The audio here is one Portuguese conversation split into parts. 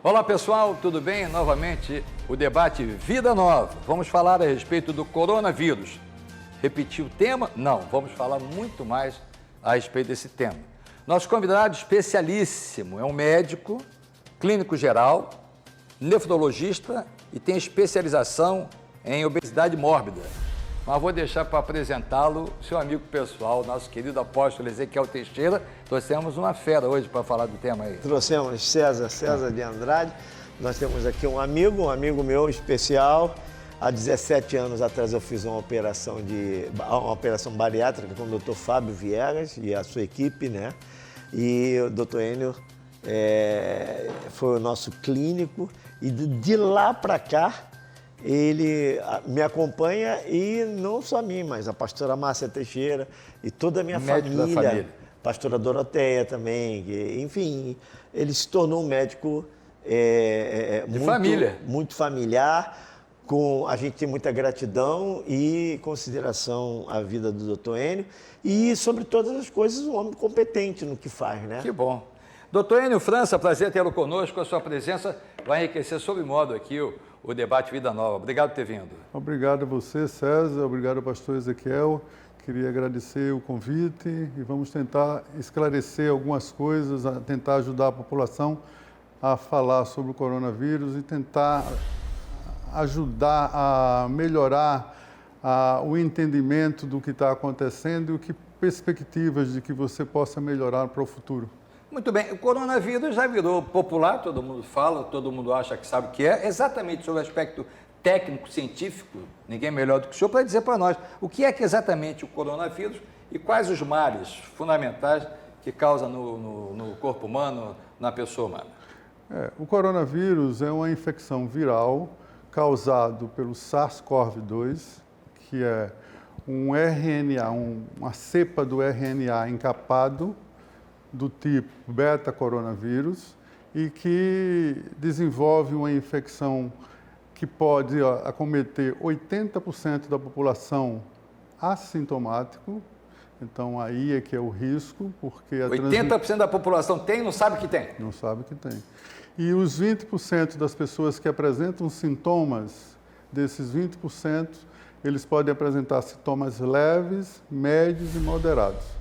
Olá pessoal, tudo bem? Novamente o debate Vida Nova. Vamos falar a respeito do coronavírus. Repetir o tema? Não, vamos falar muito mais a respeito desse tema. Nosso convidado especialíssimo é um médico, clínico geral, nefrologista e tem especialização em obesidade mórbida. Mas vou deixar para apresentá-lo, seu amigo pessoal, nosso querido apóstolo Ezequiel Teixeira. Trouxemos uma fera hoje para falar do tema aí. Trouxemos César de Andrade. Nós temos aqui um amigo meu especial. Há 17 anos atrás eu fiz uma operação bariátrica com o Dr. Fábio Viegas e a sua equipe, né? E o Dr. Enio foi o nosso clínico e de lá para cá ele me acompanha e não só a mim, mas a pastora Márcia Teixeira e toda a minha família, pastora Doroteia também, enfim, ele se tornou um médico muito familiar, a gente tem muita gratidão e consideração à vida do Dr. Enio e, sobre todas as coisas, um homem competente no que faz, né? Que bom. Dr. Enio França, prazer tê-lo conosco, a sua presença vai enriquecer sobremodo aqui o debate Vida Nova. Obrigado por ter vindo. Obrigado a você, César. Obrigado ao pastor Ezequiel. Queria agradecer o convite e vamos tentar esclarecer algumas coisas, tentar ajudar a população a falar sobre o coronavírus e tentar ajudar a melhorar o entendimento do que está acontecendo e que perspectivas de que você possa melhorar para o futuro. Muito bem, o coronavírus já virou popular, todo mundo fala, todo mundo acha que sabe o que é, exatamente sobre o aspecto técnico, científico, ninguém melhor do que o senhor para dizer para nós o que é que exatamente o coronavírus e quais os males fundamentais que causa no corpo humano, na pessoa humana. O coronavírus é uma infecção viral causado pelo SARS-CoV-2, que é um RNA, uma cepa do RNA encapado do tipo beta-coronavírus e que desenvolve uma infecção que pode acometer 80% da população assintomático. Então, aí é que é o risco, porque... 80% da população tem e não sabe que tem? Não sabe que tem. E os 20% das pessoas que apresentam sintomas, desses 20%, eles podem apresentar sintomas leves, médios e moderados.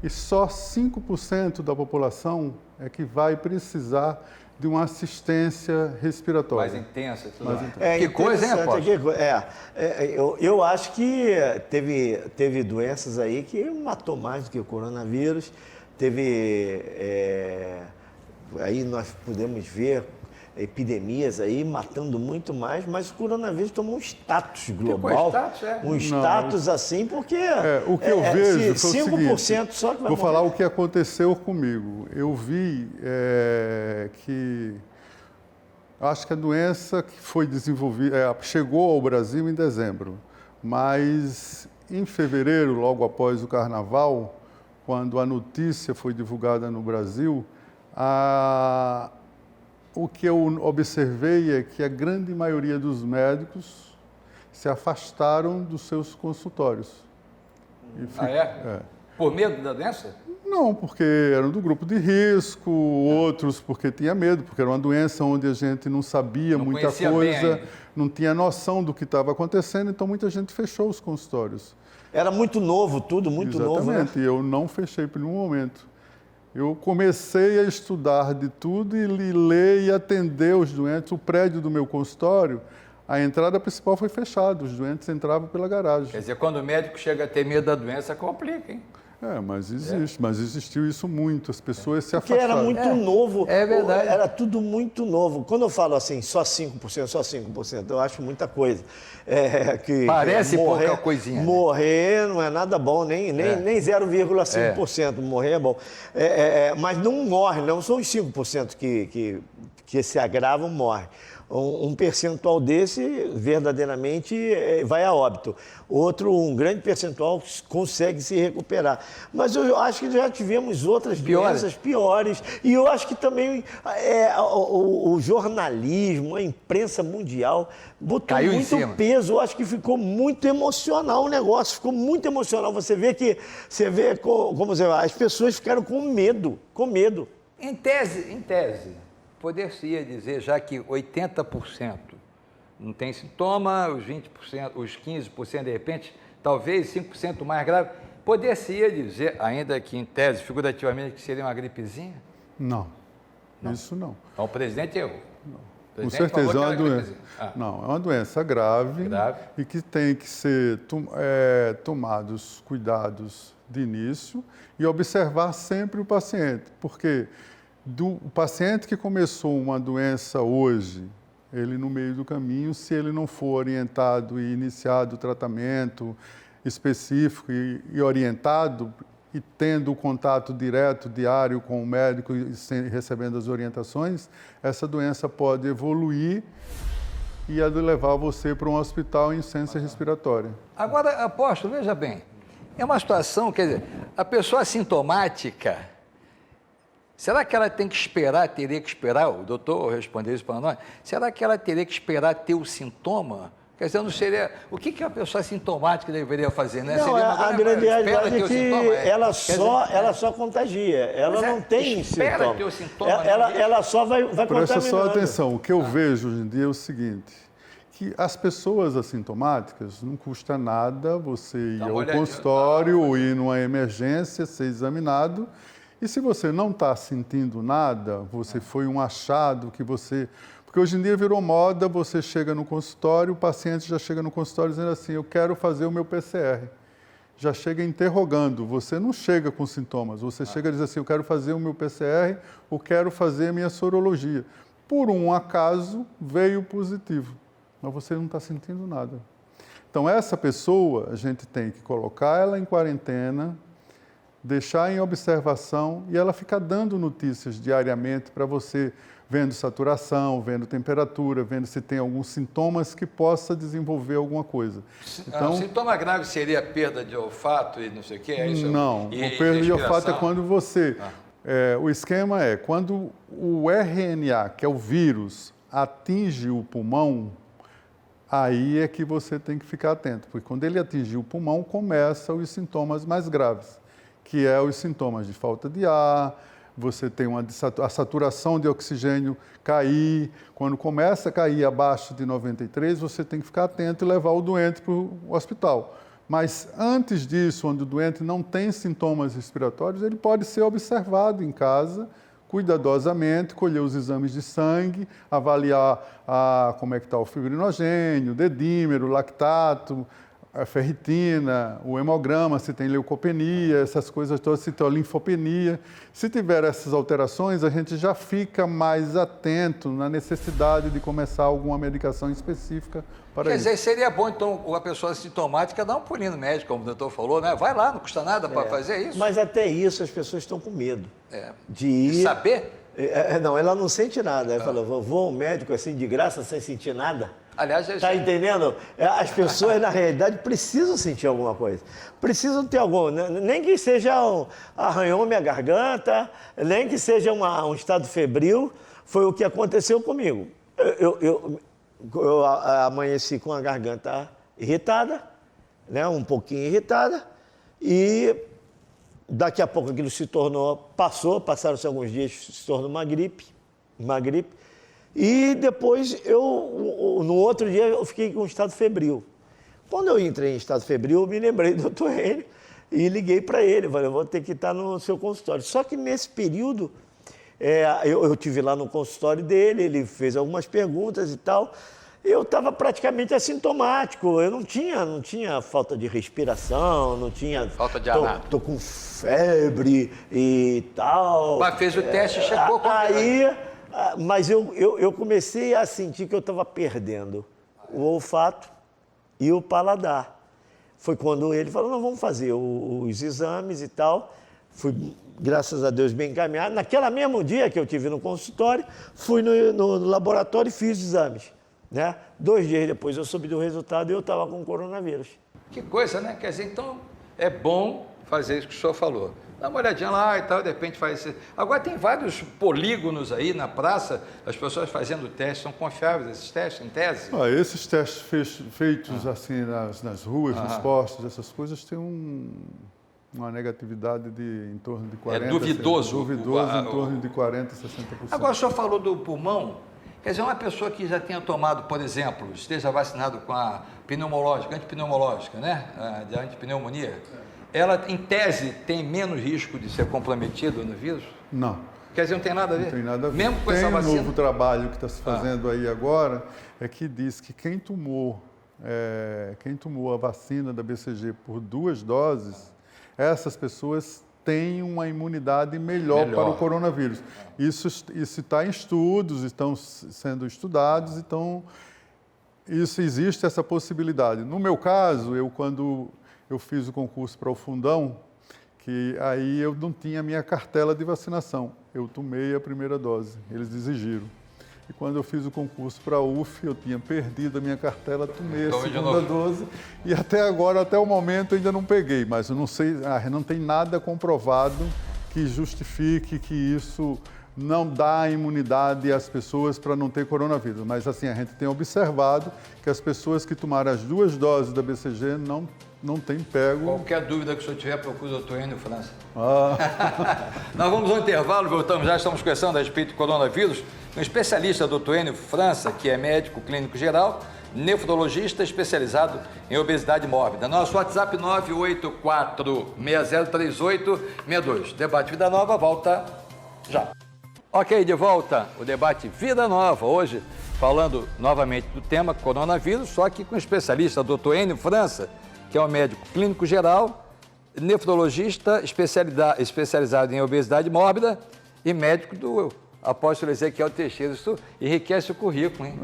E só 5% da população é que vai precisar de uma assistência respiratória. Mais intensa. Que coisa, hein, apóstolo? Eu acho que teve doenças aí que matou mais do que o coronavírus. Aí nós podemos ver epidemias aí matando muito mais, mas o coronavírus tomou um status global. Um status assim, porque o que eu vejo foi 5% o seguinte, só que vai vou morrer. falar o que aconteceu comigo. Eu vi que acho que a doença que foi desenvolvida chegou ao Brasil em dezembro, mas em fevereiro, logo após o Carnaval, quando a notícia foi divulgada no Brasil, o que eu observei é que a grande maioria dos médicos se afastaram dos seus consultórios. Por medo da doença? Não, porque eram do grupo de risco, outros porque tinha medo, porque era uma doença onde a gente não sabia muita coisa, não tinha noção do que estava acontecendo, então muita gente fechou os consultórios. Era muito novo, tudo muito novo, né? Exatamente, eu não fechei por nenhum momento. Eu comecei a estudar de tudo e ler e atender os doentes. O prédio do meu consultório, a entrada principal foi fechada, os doentes entravam pela garagem. Quer dizer, quando o médico chega a ter medo da doença, complica, hein? Mas existiu isso muito, as pessoas se afastaram. Porque era muito novo. É verdade. Era tudo muito novo. Quando eu falo assim, só 5%, eu acho muita coisa. Parece pouca coisinha. Morrer não é nada bom, nem 0,5%. Morrer é bom. Mas não morre, não são os 5% que se agravam, morre. um percentual desse verdadeiramente vai a óbito. Outro, um grande percentual consegue se recuperar. Mas eu acho que já tivemos outras doenças piores. E eu acho que também o jornalismo, a imprensa mundial botou Caiu muito peso. Eu acho que ficou muito emocional o negócio, ficou muito emocional. Você vê como as pessoas ficaram com medo, Em tese, poder-se dizer, já que 80% não tem sintoma, os 20%, os 15% de repente, talvez 5% mais grave, poder-se dizer, ainda que em tese, figurativamente, que seria uma gripezinha? Não, isso não. Então o presidente errou. Com certeza é uma doença. Não, é uma doença grave e que tem que ser tomados cuidados de início e observar sempre o paciente, porque o paciente que começou uma doença hoje, ele no meio do caminho, se ele não for orientado e iniciado o tratamento específico e orientado e tendo contato direto, diário com o médico e recebendo as orientações, essa doença pode evoluir e levar você para um hospital em insuficiência respiratória. Agora, apóstolo, veja bem, é uma situação, quer dizer, a pessoa assintomática, será que ela teria que esperar, o doutor respondeu isso para nós, será que ela teria que esperar ter o sintoma? Quer dizer, não seria, o que a pessoa assintomática deveria fazer, né? Não, seria a grande realidade é que ela só contagia, ela não tem sintoma. Ter o sintoma. Ela só vai contaminando. Presta só atenção, o que eu vejo hoje em dia é o seguinte, que as pessoas assintomáticas, não custa nada você ir ao consultório ou ir numa emergência, ser examinado, e se você não está sentindo nada, você foi um achado que você... Porque hoje em dia virou moda, você chega no consultório, o paciente já chega no consultório dizendo assim, eu quero fazer o meu PCR. Já chega interrogando, você não chega com sintomas, você chega e diz assim, eu quero fazer o meu PCR, ou quero fazer a minha sorologia. Por um acaso, veio positivo, mas você não está sentindo nada. Então, essa pessoa, a gente tem que colocar ela em quarentena, deixar em observação e ela fica dando notícias diariamente para você, vendo saturação, vendo temperatura, vendo se tem alguns sintomas que possa desenvolver alguma coisa. Então, sintoma grave seria a perda de olfato e não sei o quê? É isso? Não, a perda de olfato é quando você... o esquema é, quando o RNA, que é o vírus, atinge o pulmão, aí é que você tem que ficar atento, porque quando ele atingir o pulmão, começam os sintomas mais graves, que é os sintomas de falta de ar, você tem a saturação de oxigênio cair. Quando começa a cair abaixo de 93, você tem que ficar atento e levar o doente para o hospital. Mas antes disso, onde o doente não tem sintomas respiratórios, ele pode ser observado em casa, cuidadosamente, colher os exames de sangue, avaliar como é que está o fibrinogênio, o dedímero, o lactato, a ferritina, o hemograma, se tem leucopenia, essas coisas todas, se tem a linfopenia. Se tiver essas alterações, a gente já fica mais atento na necessidade de começar alguma medicação específica para isso. Quer dizer, seria bom, então, a pessoa sintomática dar um pulinho no médico, como o doutor falou, né? Vai lá, não custa nada para fazer isso. Mas até isso as pessoas estão com medo de ir... De saber? Não, ela não sente nada. Ela fala, vou ao médico assim de graça, sem sentir nada. Aliás, está entendendo? As pessoas, na realidade, precisam sentir alguma coisa. Precisam ter algum, nem que seja arranhou minha garganta, nem que seja um estado febril. Foi o que aconteceu comigo. Eu amanheci com a garganta irritada, né, um pouquinho irritada, e daqui a pouco aquilo passaram-se alguns dias, se tornou uma gripe. E depois, no outro dia, eu fiquei com estado febril. Quando eu entrei em estado febril, eu me lembrei do Dr. Enio e liguei para ele. Falei, eu vou ter que estar no seu consultório. Só que nesse período, eu estive lá no consultório dele, ele fez algumas perguntas e tal. Eu estava praticamente assintomático. Eu não tinha falta de respiração, não tinha... Falta de ar. Tô com febre e tal. Mas fez o teste e chegou com... Mas eu comecei a sentir que eu estava perdendo o olfato e o paladar. Foi quando ele falou, não, vamos fazer os exames e tal. Fui, graças a Deus, bem encaminhado. Naquele mesmo dia que eu tive no consultório, fui no laboratório e fiz exames, né? 2 dias depois eu soube do resultado e eu estava com coronavírus. Que coisa, né? Quer dizer, então é bom fazer isso que o senhor falou. Dá uma olhadinha lá e tal, de repente faz isso. Agora tem vários polígonos aí na praça, as pessoas fazendo testes, são confiáveis esses testes, em tese? Esses testes feitos assim nas ruas, nos postos, essas coisas têm uma negatividade em torno de 40%. É duvidoso. Duvidoso em torno de 40%, 60%. Agora o senhor falou do pulmão, quer dizer, uma pessoa que já tenha tomado, por exemplo, esteja vacinado com a pneumológica, antipneumológica, né, de antipneumonia, ela, em tese, tem menos risco de ser comprometida no vírus? Não. Quer dizer, não tem nada a ver? Não tem nada a ver. Mesmo com tem essa vacina? Um novo trabalho que está se fazendo aí agora, é que diz que quem tomou a vacina da BCG por 2 doses, essas pessoas têm uma imunidade melhor para o coronavírus. Isso está em estudos, estão sendo estudados, então existe essa possibilidade. No meu caso, quando eu fiz o concurso para o Fundão, que aí eu não tinha a minha cartela de vacinação. Eu tomei a primeira dose, eles exigiram. E quando eu fiz o concurso para a UF, eu tinha perdido a minha cartela, tomei a segunda dose e até agora, até o momento, ainda não peguei. Mas eu não sei, não tem nada comprovado que justifique que isso não dá imunidade às pessoas para não ter coronavírus. Mas assim, a gente tem observado que as pessoas que tomaram as 2 doses da BCG não têm pego. Qualquer dúvida que o senhor tiver, procure o Dr. Enio França. Nós vamos ao intervalo, voltamos, já estamos conversando a respeito do coronavírus. Um especialista, Dr. Enio França, que é médico clínico geral, nefrologista especializado em obesidade mórbida. Nosso WhatsApp 984-603862. Debate Vida Nova volta já. Ok, de volta o debate Vida Nova, hoje falando novamente do tema coronavírus, só que com o especialista Dr. Enio França, que é um médico clínico geral, nefrologista especializado em obesidade mórbida e médico do apóstolo Ezequiel Teixeira. Isso enriquece o currículo, hein?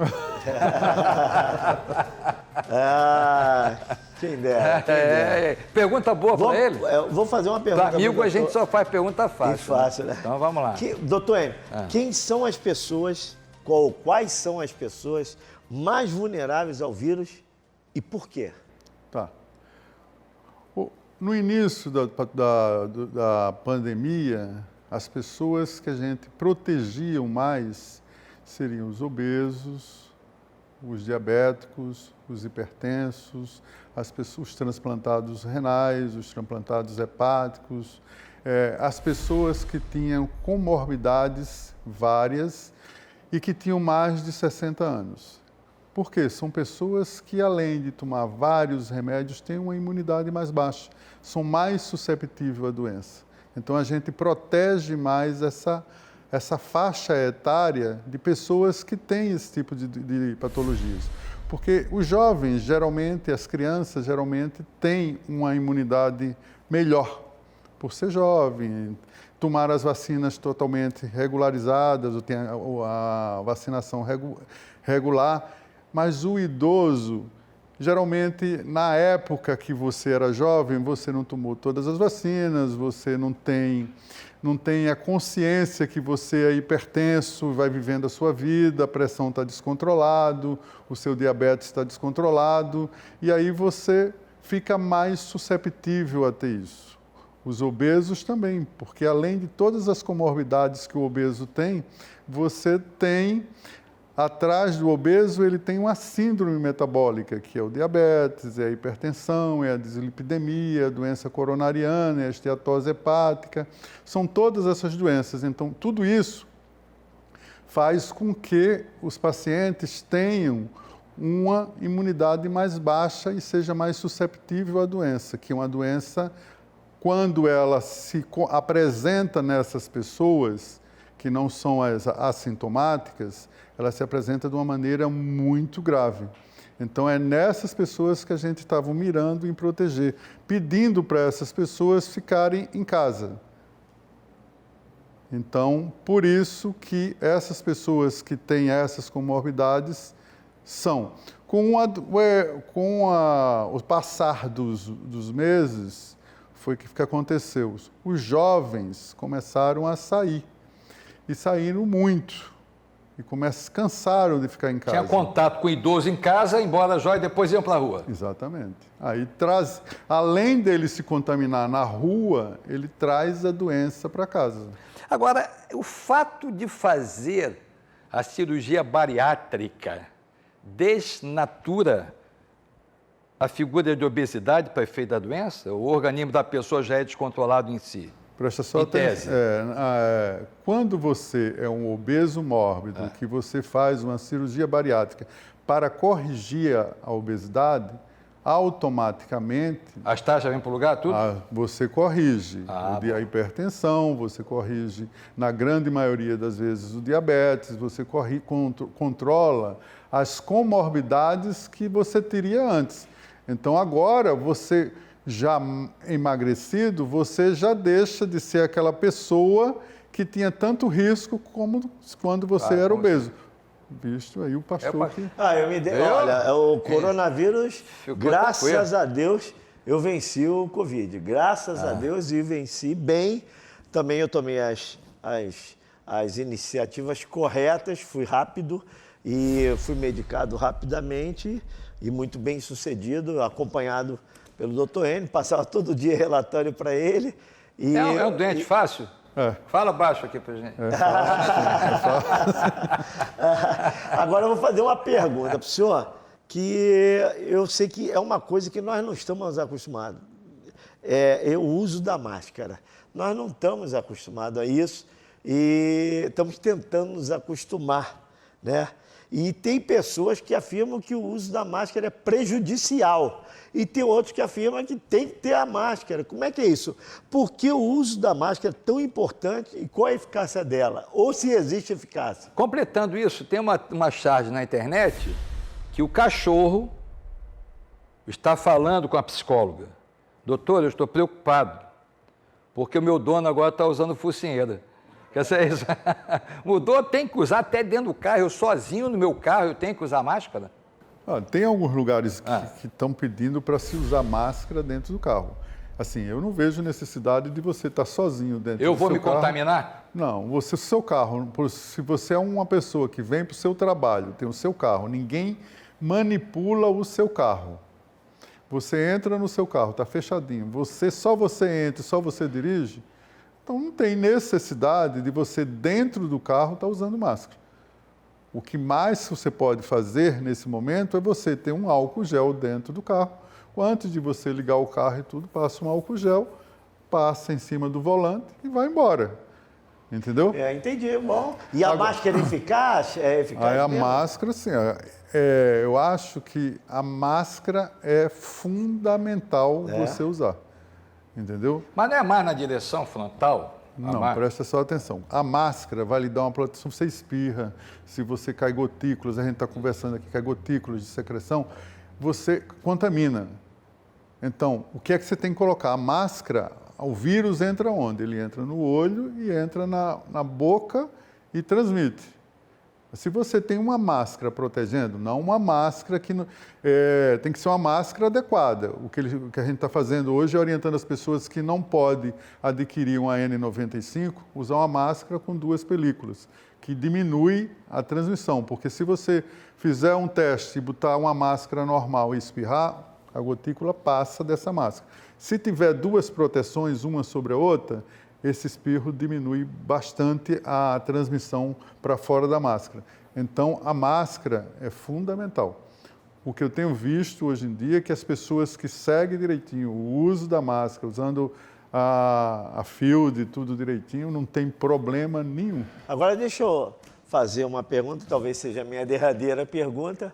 Quem dera. Pergunta boa para ele? Vou fazer uma pergunta. Para amigo, a gente só faz pergunta fácil. Fácil, né? Então vamos lá. Doutor Enio, quem são as pessoas, quais são as pessoas mais vulneráveis ao vírus e por quê? Tá. No início da pandemia, as pessoas que a gente protegia mais seriam os obesos, os diabéticos, os hipertensos, os transplantados renais, os transplantados hepáticos, as pessoas que tinham comorbidades várias e que tinham mais de 60 anos. Por quê? São pessoas que, além de tomar vários remédios, têm uma imunidade mais baixa, são mais susceptíveis à doença. Então, a gente protege mais essa faixa etária de pessoas que têm esse tipo de patologias. Porque os jovens, geralmente, as crianças, geralmente, têm uma imunidade melhor, por ser jovem, tomar as vacinas totalmente regularizadas, ou tem a vacinação regular. Mas o idoso, geralmente, na época que você era jovem, você não tomou todas as vacinas, você não tem a consciência que você é hipertenso, vai vivendo a sua vida, a pressão está descontrolado, o seu diabetes está descontrolado, e aí você fica mais susceptível a ter isso. Os obesos também, porque além de todas as comorbidades que o obeso tem, você tem... Atrás do obeso, ele tem uma síndrome metabólica, que é o diabetes, é a hipertensão, é a dislipidemia, a doença coronariana, é a esteatose hepática. São todas essas doenças. Então, tudo isso faz com que os pacientes tenham uma imunidade mais baixa e seja mais susceptível à doença, que é uma doença, quando ela se apresenta nessas pessoas, que não são as assintomáticas, ela se apresenta de uma maneira muito grave. Então, é nessas pessoas que a gente estava mirando em proteger, pedindo para essas pessoas ficarem em casa. Então, por isso que essas pessoas que têm essas comorbidades são. Com o passar dos meses, foi que aconteceu? Os jovens começaram a sair, e saíram muito, e cansaram de ficar em casa. Tinha contato com o idoso em casa, embora jóia, depois iam para a rua. Exatamente. Aí além dele se contaminar na rua, ele traz a doença para casa. Agora, o fato de fazer a cirurgia bariátrica desnatura a figura de obesidade para efeito da doença? O organismo da pessoa já é descontrolado em si? Presta só atenção. Quando você é um obeso mórbido, que você faz uma cirurgia bariátrica para corrigir a obesidade, automaticamente... As taxas vêm para o lugar, tudo? Você corrige a hipertensão, você corrige, na grande maioria das vezes, o diabetes, você controla as comorbidades que você teria antes. Então, agora, você já emagrecido, você já deixa de ser aquela pessoa que tinha tanto risco como quando você era obeso. Visto aí o pastor aqui. Olha, o coronavírus, graças a Deus, eu venci o Covid. Graças a Deus, e venci bem. Também eu tomei as iniciativas corretas, fui rápido e fui medicado rapidamente e muito bem sucedido, acompanhado pelo Dr. N, passava todo dia relatório para ele. E é um doente fácil? Fala baixo aqui pra gente. Agora eu vou fazer uma pergunta para o senhor, que eu sei que é uma coisa que nós não estamos acostumados. É o uso da máscara. Nós não estamos acostumados a isso e estamos tentando nos acostumar, né? E tem pessoas que afirmam que o uso da máscara é prejudicial. E tem outros que afirmam que tem que ter a máscara. Como é que é isso? Por que o uso da máscara é tão importante e qual a eficácia dela? Ou se existe eficácia? Completando isso, tem uma charge na internet que o cachorro está falando com a psicóloga. Doutor, eu estou preocupado, porque o meu dono agora está usando focinheira. Quer dizer, isso mudou, tem que usar até dentro do carro. Eu sozinho no meu carro, eu tenho que usar máscara? Tem alguns lugares que estão pedindo para se usar máscara dentro do carro. Assim, eu não vejo necessidade de você estar sozinho dentro do seu carro. Eu vou me contaminar? Não, o seu carro, se você é uma pessoa que vem para o seu trabalho, tem o seu carro, ninguém manipula o seu carro. Você entra no seu carro, está fechadinho, só você entra, só você dirige, então não tem necessidade de você dentro do carro estar usando máscara. O que mais você pode fazer nesse momento é você ter um álcool gel dentro do carro. Antes de você ligar o carro e tudo, passa um álcool gel, passa em cima do volante e vai embora. Entendeu? Entendi. Bom. E a máscara é eficaz? É eficaz a máscara, sim. Eu acho que a máscara é fundamental você usar. Entendeu? Mas não é mais na direção frontal? Não, presta só atenção. A máscara vai lhe dar uma proteção. Você espirra, se você cai gotículas, a gente está conversando aqui, cai gotículas de secreção, você contamina. Então, o que é que você tem que colocar? A máscara, o vírus entra onde? Ele entra no olho e entra na boca e transmite. Se você tem uma máscara protegendo, não uma máscara que... tem que ser uma máscara adequada. O que a gente está fazendo hoje é orientando as pessoas que não podem adquirir uma N95, usar uma máscara com 2 películas, que diminui a transmissão. Porque se você fizer um teste e botar uma máscara normal e espirrar, a gotícula passa dessa máscara. Se tiver 2 proteções, uma sobre a outra, esse espirro diminui bastante a transmissão para fora da máscara. Então, a máscara é fundamental. O que eu tenho visto hoje em dia é que as pessoas que seguem direitinho o uso da máscara, usando a field e tudo direitinho, não tem problema nenhum. Agora, deixa eu fazer uma pergunta, talvez seja a minha derradeira pergunta,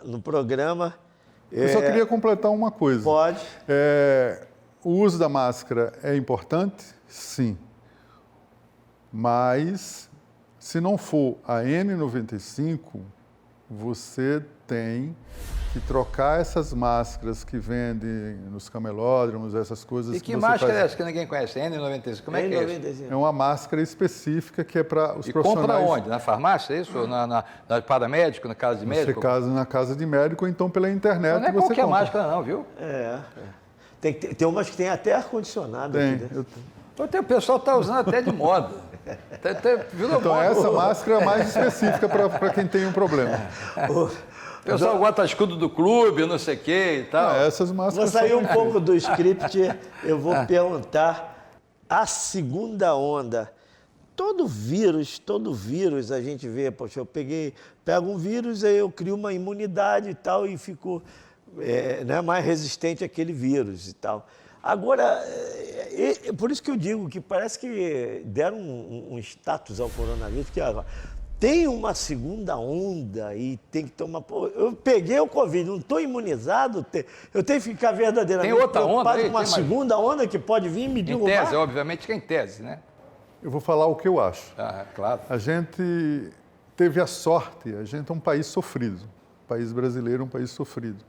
no programa. Eu só queria completar uma coisa. Pode. O uso da máscara é importante? Sim. Mas, se não for a N95, você tem que trocar essas máscaras que vendem nos camelódromos, essas coisas. E que máscara é essa que ninguém conhece? N95? Como é que é isso? É uma máscara específica que é para os profissionais. E compra onde? Na farmácia, é isso? Ou na paramédico, na casa de médico? Você casa na casa de médico ou então pela internet. Mas não é você qualquer compra. máscara não, viu? Tem umas que tem até ar-condicionado aqui dentro. O pessoal está usando até de moda. Virou Então, moda. essa máscara é mais específica para quem tem um problema. O pessoal bota escudo do clube, não sei o quê e tal. Essas máscaras Vou sair são um pouco do script, eu vou perguntar a segunda onda. Todo vírus a gente vê, poxa, pego um vírus, aí eu crio uma imunidade e tal e fico mais resistente àquele vírus e tal. Agora, por isso que eu digo que parece que deram um status ao coronavírus, que tem uma segunda onda e tem que tomar... Pô, eu peguei o Covid, não estou imunizado, eu tenho que ficar verdadeiramente tem outra preocupado onda aí, com uma segunda onda que pode vir me derrubar. Em tese, obviamente que é em tese, né? Eu vou falar o que eu acho. Claro. A gente teve a sorte, a gente é um país sofrido. O país brasileiro é um país sofrido.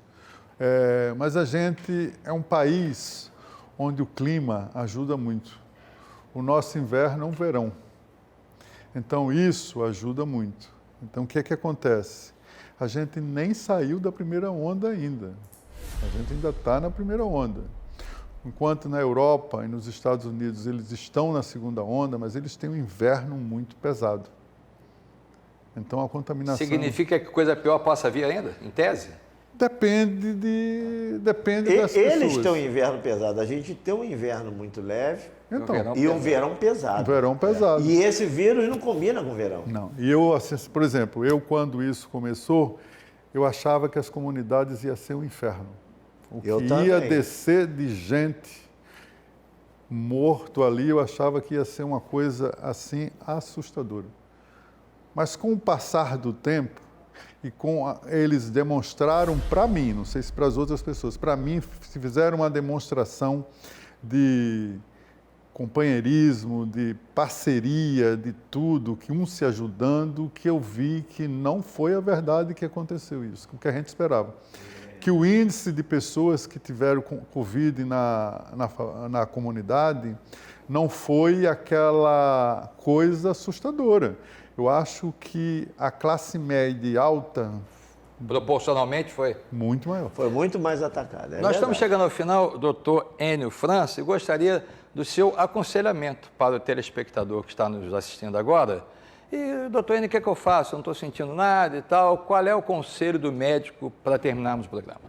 Mas a gente é um país onde o clima ajuda muito. O nosso inverno é um verão. Então, isso ajuda muito. Então, o que é que acontece? A gente nem saiu da primeira onda ainda. A gente ainda está na primeira onda. Enquanto na Europa e nos Estados Unidos eles estão na segunda onda, mas eles têm um inverno muito pesado. Então, a contaminação... Significa que coisa pior possa vir ainda, em tese? Depende das pessoas. Eles têm um inverno pesado. A gente tem um inverno muito leve e um verão pesado. Um verão pesado. E esse vírus não combina com o verão. Não. E eu, assim, por exemplo, quando isso começou, eu achava que as comunidades iam ser um inferno. O que ia descer de gente morto ali, eu achava que ia ser uma coisa assim assustadora. Mas com o passar do tempo, e eles demonstraram para mim, não sei se para as outras pessoas, para mim, se fizeram uma demonstração de companheirismo, de parceria, de tudo, que um se ajudando, que eu vi que não foi a verdade que aconteceu isso, o que a gente esperava. Que o índice de pessoas que tiveram Covid na comunidade não foi aquela coisa assustadora. Eu acho que a classe média e alta... Proporcionalmente foi? Muito maior. Foi muito mais atacada. Nós estamos chegando ao final, doutor Enio França, e gostaria do seu aconselhamento para o telespectador que está nos assistindo agora. E, doutor Enio, o que é que eu faço? Eu não estou sentindo nada e tal. Qual é o conselho do médico para terminarmos o programa?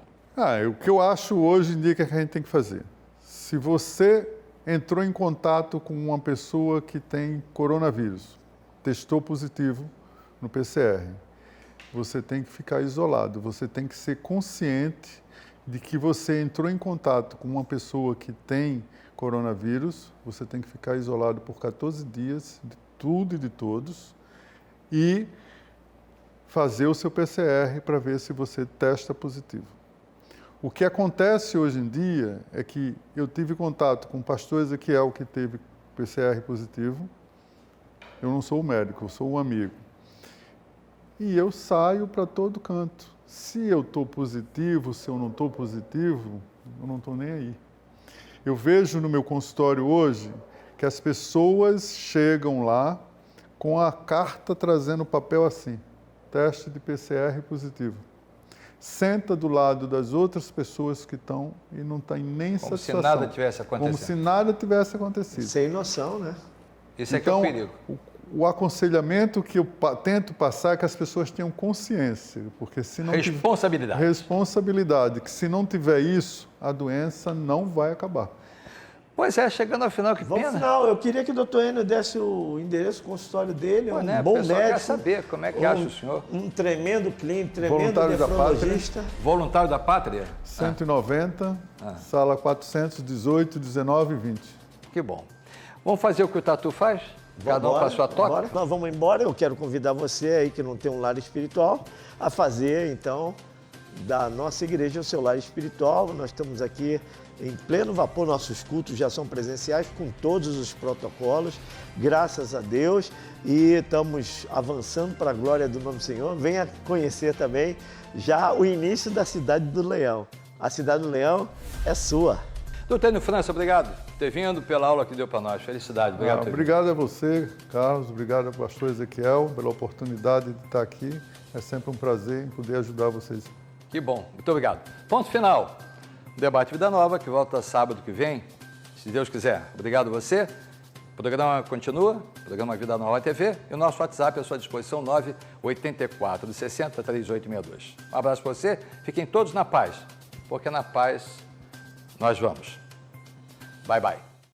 O que eu acho hoje em dia que a gente tem que fazer. Se você entrou em contato com uma pessoa que tem coronavírus, testou positivo no PCR, você tem que ficar isolado, você tem que ser consciente de que você entrou em contato com uma pessoa que tem coronavírus, você tem que ficar isolado por 14 dias, de tudo e de todos, e fazer o seu PCR para ver se você testa positivo. O que acontece hoje em dia é que eu tive contato com o pastor Ezequiel, que teve PCR positivo. Eu não sou o médico, eu sou um amigo. E eu saio para todo canto. Se eu estou positivo, se eu não estou positivo, eu não estou nem aí. Eu vejo no meu consultório hoje que as pessoas chegam lá com a carta trazendo papel assim, teste de PCR positivo. Senta do lado das outras pessoas que estão e não tem nem satisfação. Como se nada tivesse acontecido. Como se nada tivesse acontecido. Sem noção, né? Isso é que é o perigo. O aconselhamento que eu tento passar é que as pessoas tenham consciência, porque se não responsabilidade. Responsabilidade, que se não tiver isso, a doença não vai acabar. Pois é, chegando ao final, que Vamos pena. ao final. Eu queria que o doutor Enio desse o endereço do consultório dele, bom médico. O pessoal quer saber como é que acha o senhor. Um tremendo clínico, tremendo Voluntário da nefrologista. Voluntário da Pátria? 190, sala 418, 19 e 20. Que bom. Vamos fazer o que o Tatu faz? Cada um para a sua toca? Nós vamos embora. Eu quero convidar você aí que não tem um lar espiritual a fazer, então, da nossa igreja o seu lar espiritual. Nós estamos aqui em pleno vapor, nossos cultos já são presenciais com todos os protocolos, graças a Deus, e estamos avançando para a glória do nome do Senhor. Venha conhecer também já o início da Cidade do Leão. A Cidade do Leão é sua. Doutor Enio França, obrigado por ter vindo, pela aula que deu para nós. Felicidade. Obrigado. Obrigado a você, Carlos. Obrigado ao pastor Ezequiel pela oportunidade de estar aqui. É sempre um prazer em poder ajudar vocês. Que bom. Muito obrigado. Ponto final. Debate Vida Nova, que volta sábado que vem, se Deus quiser. Obrigado a você. O programa continua, programa Vida Nova TV, e o nosso WhatsApp é à sua disposição, 984 60 3862. Um abraço para você, fiquem todos na paz, porque na paz nós vamos. Bye, bye.